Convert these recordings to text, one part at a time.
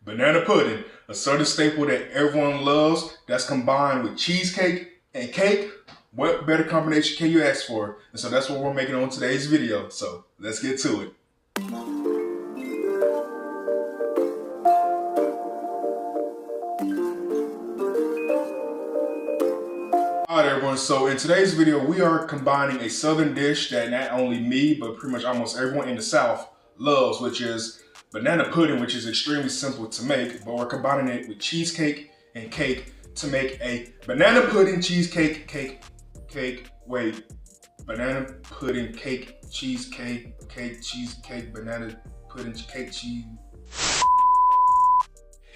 banana pudding, a southern staple that everyone loves that's combined with cheesecake and cake. What better combination can you ask for? And so that's what we're making on today's video. So let's get to it. Alright everyone, so in today's video we are combining a southern dish that not only me but pretty much almost everyone in the South loves, which is banana pudding, which is extremely simple to make, but we're combining it with cheesecake and cake to make a banana pudding cheesecake banana pudding cake cheesecake banana pudding cake cheese.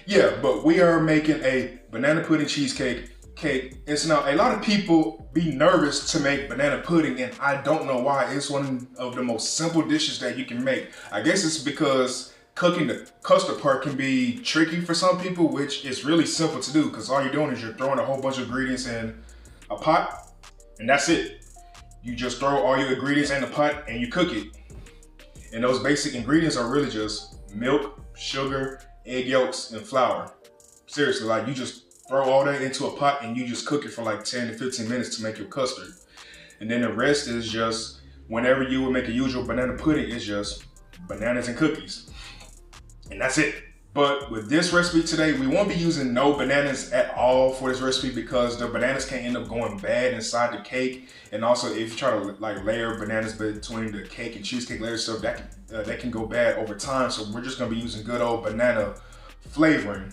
Yeah, but we are making a banana pudding cheesecake cake. And so now a lot of people be nervous to make banana pudding, and I don't know why. It's one of the most simple dishes that you can make. I guess it's because cooking the custard part can be tricky for some people, which is really simple to do because all you're doing is you're throwing a whole bunch of ingredients in a pot and that's it. You just throw all your ingredients in the pot and you cook it. And those basic ingredients are really just milk, sugar, egg yolks, and flour. Seriously, like you just throw all that into a pot and you just cook it for like 10 to 15 minutes to make your custard. And then the rest is just, whenever you would make a usual banana pudding, it's just bananas and cookies. And that's it. But with this recipe today, we won't be using no bananas at all for this recipe because the bananas can end up going bad inside the cake. And also if you try to like layer bananas between the cake and cheesecake layer stuff, that can go bad over time. So we're just gonna be using good old banana flavoring.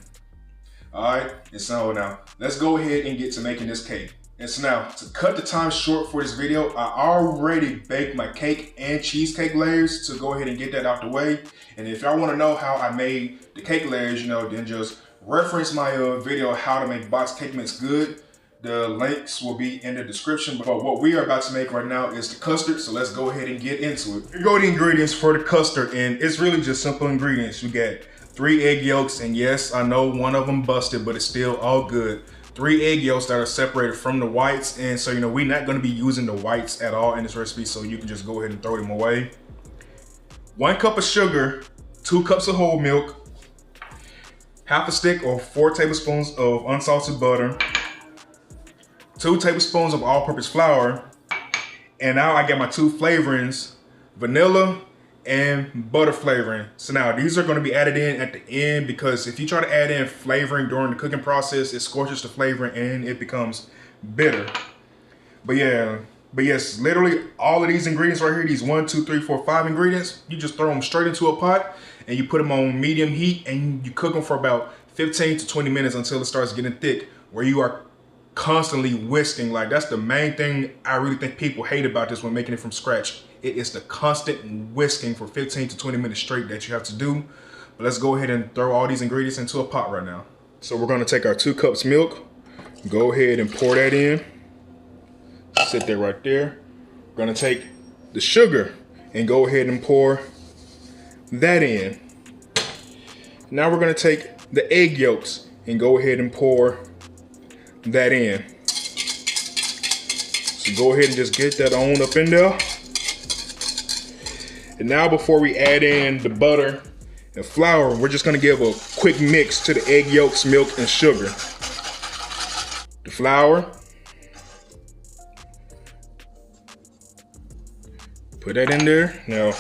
Alright, and so now let's go ahead and get to making this cake. And so now, to cut the time short for this video, I already baked my cake and cheesecake layers to go ahead and get that out the way. And if y'all want to know how I made the cake layers, then just reference my video how to make box cake mix good. The links will be in the description. But what we are about to make right now is the custard, so let's go ahead and get into it. Here go the ingredients for the custard, and it's really just simple ingredients. We got 3 egg yolks, and yes, I know one of them busted, but it's still all good. 3 egg yolks that are separated from the whites, and so we're not going to be using the whites at all in this recipe, so you can just go ahead and throw them away. 1 cup of sugar, 2 cups of whole milk, half a stick or 4 tablespoons of unsalted butter, 2 tablespoons of all-purpose flour, and now I got my 2 flavorings, vanilla and butter flavoring. So now these are going to be added in at the end because if you try to add in flavoring during the cooking process, it scorches the flavoring and it becomes bitter. But yes, literally all of these ingredients right here, these 1, 2, 3, 4, 5 ingredients, you just throw them straight into a pot and you put them on medium heat and you cook them for about 15 to 20 minutes until it starts getting thick, where you are constantly whisking. Like that's the main thing I really think people hate about this when making it from scratch. It is the constant whisking for 15 to 20 minutes straight that you have to do. But let's go ahead and throw all these ingredients into a pot right now. So we're gonna take our 2 cups milk, go ahead and pour that in. Sit there right there. We're gonna take the sugar and go ahead and pour that in. Now we're gonna take the egg yolks and go ahead and pour that in. So go ahead and just get that on up in there. And now before we add in the butter and flour, we're just gonna give a quick mix to the egg yolks, milk, and sugar. The flour. Put that in there. Now,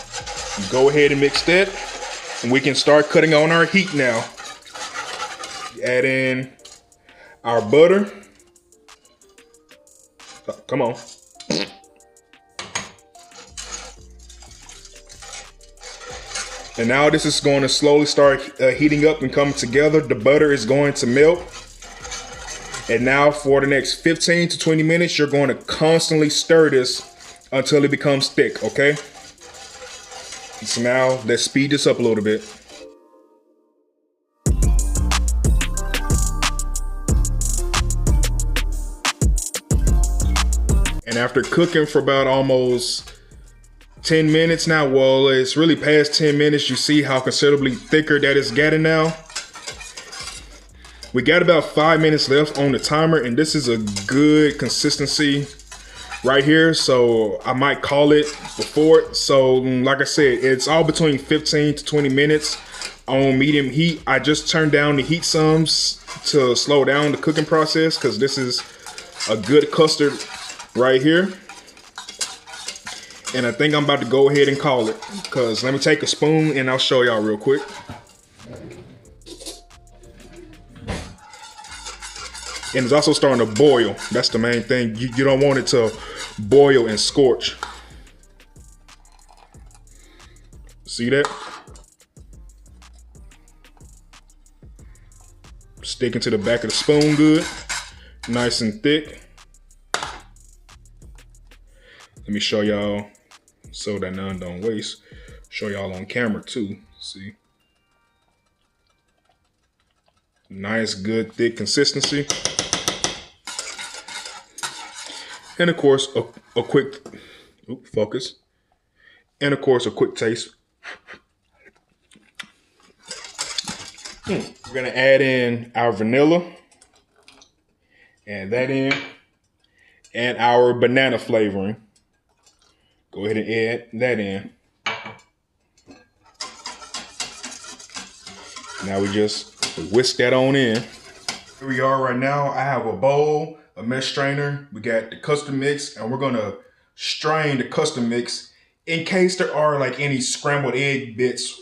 go ahead and mix that. And we can start cutting on our heat now. Add in our butter. Oh, come on. And now this is going to slowly start heating up and coming together. The butter is going to melt. And now for the next 15 to 20 minutes, you're going to constantly stir this until it becomes thick, okay? So now let's speed this up a little bit. And after cooking for about almost 10 minutes now, well, it's really past 10 minutes. You see how considerably thicker that it's getting now. We got about 5 minutes left on the timer, and this is a good consistency right here, so I might call it before it. So like I said, it's all between 15 to 20 minutes on medium heat. I just turned down the heat sums to slow down the cooking process because this is a good custard right here. And I think I'm about to go ahead and call it, because let me take a spoon and I'll show y'all real quick. And it's also starting to boil. That's the main thing. You don't want it to boil and scorch. See that? Sticking to the back of the spoon good. Nice and thick. Let me show y'all so that none don't waste. Show y'all on camera too. See? Nice, good, thick consistency. And of course, a quick, focus. And of course, a quick taste. We're gonna add in our vanilla. Add that in. And our banana flavoring. Go ahead and add that in. Now we just whisk that on in. Here we are right now. I have a bowl, a mesh strainer. We got the custard mix, and we're gonna strain the custard mix in case there are like any scrambled egg bits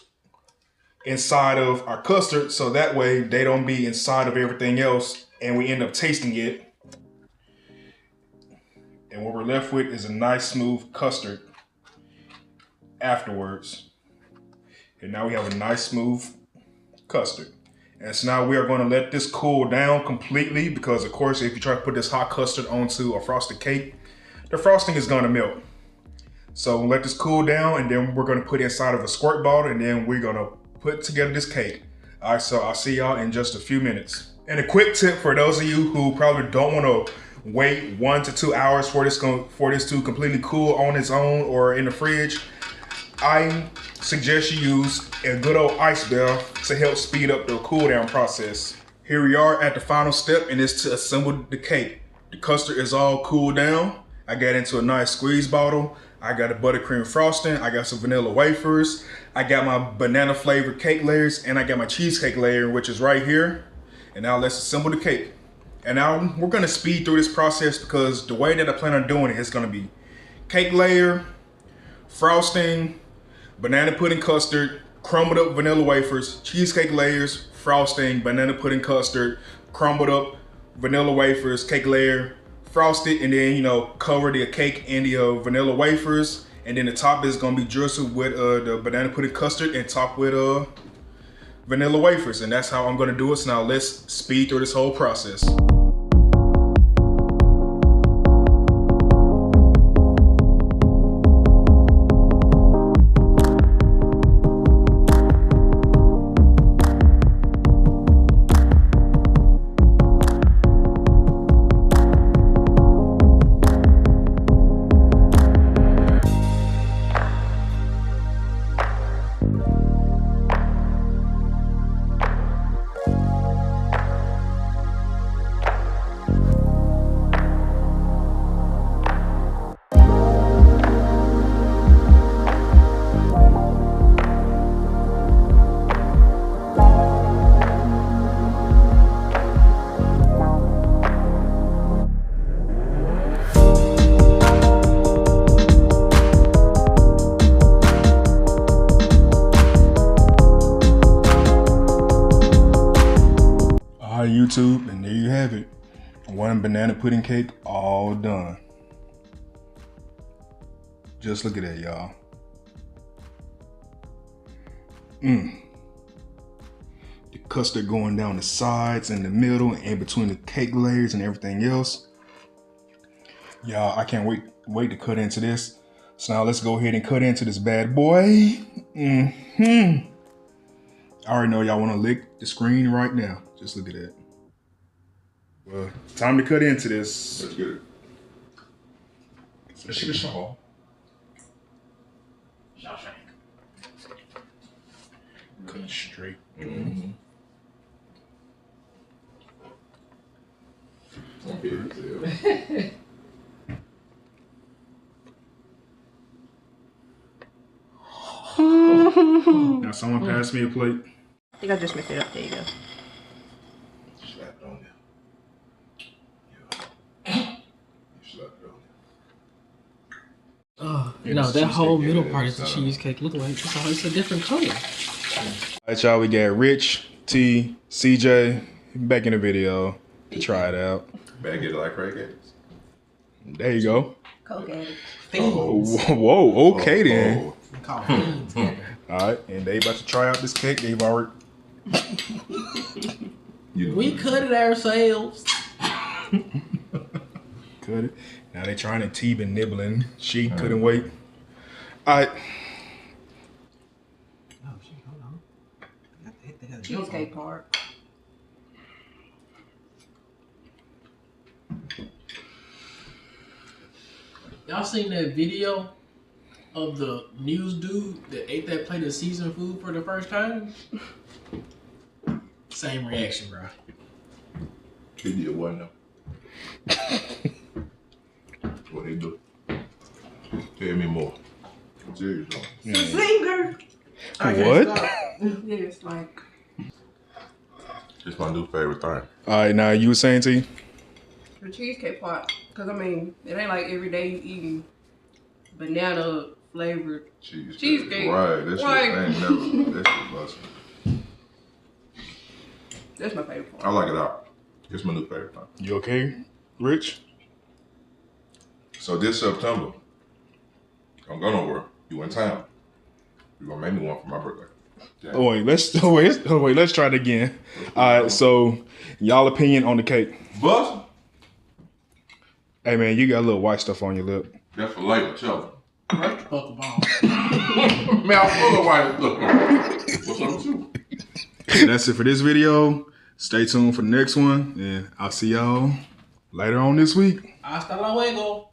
inside of our custard, so that way they don't be inside of everything else and we end up tasting it. And what we're left with is a nice smooth custard afterwards. And now we have a nice smooth custard. And so now we are going to let this cool down completely, because of course if you try to put this hot custard onto a frosted cake, the frosting is going to melt. So let this cool down, and then we're going to put it inside of a squirt bottle, and then we're going to put together this cake. All right, so I'll see y'all in just a few minutes. And a quick tip for those of you who probably don't want to wait 1 to 2 hours for this to completely cool on its own or in the fridge, I suggest you use a good old ice bath to help speed up the cool down process. Here we are at the final step, and it's to assemble the cake. The custard is all cooled down. I got into a nice squeeze bottle. I got a buttercream frosting. I got some vanilla wafers. I got my banana flavored cake layers, and I got my cheesecake layer, which is right here. And now let's assemble the cake. And now we're gonna speed through this process, because the way that I plan on doing it is gonna be cake layer, frosting, banana pudding custard, crumbled up vanilla wafers, cheesecake layers, frosting, banana pudding custard, crumbled up vanilla wafers, cake layer, frosted, and then, you know, cover the cake in the vanilla wafers. And then the top is gonna be drizzled with the banana pudding custard and topped with vanilla wafers. And that's how I'm gonna do it. So now let's speed through this whole process. YouTube, and there you have it. One banana pudding cake all done. Just look at that, y'all. The custard going down the sides and the middle and between the cake layers and everything else. Y'all, I can't wait to cut into this. So now let's go ahead and cut into this bad boy. I already know y'all want to lick the screen right now. Just look at that. Well, time to cut into this. Let's get it. Let's get a shawl. Cut it straight. Now someone pass me a plate. I think I just mixed it up. There you go. Slap it on there. Yeah. You slap it on there. No, that whole middle part is the cheesecake. Look like it's a different color. Alright, y'all, we got Rich, T, CJ back in the video to try it out. Bag it like crackheads. There you go. Coke addict. Whoa, okay then. Oh. Alright, and they about to try out this cake. They've already. We cut it ourselves. Cut it. Now they trying to T been nibbling. She couldn't wait. Alright. Oh, shit, hold on. Cheesecake part. Y'all seen that video of the news dude that ate that plate of seasoned food for the first time? Same reaction, bro. He did what now? What he do? Tell me more. I'm serious though. Singer. What? Yes, like. It's my new favorite thing. Alright, now you were saying, T? The cheesecake part. Because, I mean, it ain't like every day you eating banana flavored cheesecake. Right, that's Right. your thing. Never. That's your busting. That's my favorite part. I like it out. It's my new favorite thing. You okay, Rich? So this September, don't go nowhere. You in town. You're gonna make me one for my birthday. Yeah. Oh wait, let's try it again. Alright, so y'all opinion on the cake. Bust? Hey man, you got a little white stuff on your lip. That's for later, tell First fuck the ball. them. Man, I'm full of white. Look. What's up with you? That's it for this video. Stay tuned for the next one, and I'll see y'all later on this week. Hasta luego.